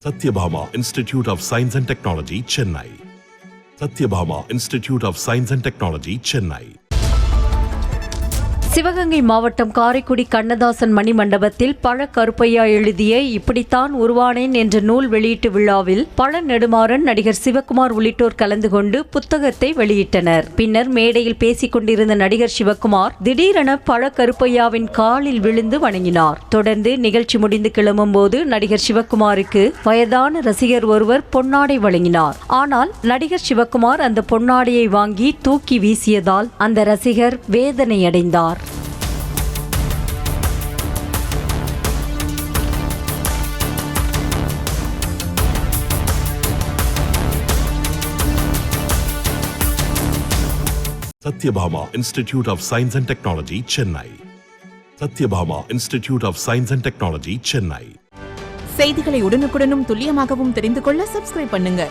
Satyabhama Institute of Science and Technology, Chennai. Satyabhama Institute of Science and Technology, Chennai. Sivaganga மாவட்டம் காரைக்குடி கண்ணதாசன் மணி மண்டபத்தில் பழ கருப்பையா எழுதிய இப்படித்தான் உருவானேன் என்ற நூல் வெளியீட்டு விழாவில் பழ நெடுமாறன், நடிகர் சிவகுமார் உள்ளிட்டோர் கலந்து கொண்டு புத்தகத்தை வெளியிட்டனர். பின்னர் மேடையில் பேசிக் கொண்டிருந்த நடிகர் சிவகுமார் திடீரென பழ கருப்பையாவின் காலில் விழுந்து வணங்கினார். தொடர்ந்து நிகழ்ச்சி முடிந்து கிளம்பும் போது நடிகர் சிவகுமாருக்கு வயதான ரசிகர் ஒருவர் பொன்னாடை வழங்கினார். ஆனால் நடிகர் சிவகுமார் அந்த பொன்னாடையை வாங்கி தூக்கி வீசியதால் அந்த ரசிகர் வேதனையடைந்தார். Satyabhama Institute of Science and Technology, Chennai. Satyabhama Institute of Science and Technology, Chennai. செய்திகளை உடனுக்குடனும் துல்லியமாகவும் தெரிந்து கொள்ள சப்ஸ்கிரைப் பண்ணுங்க.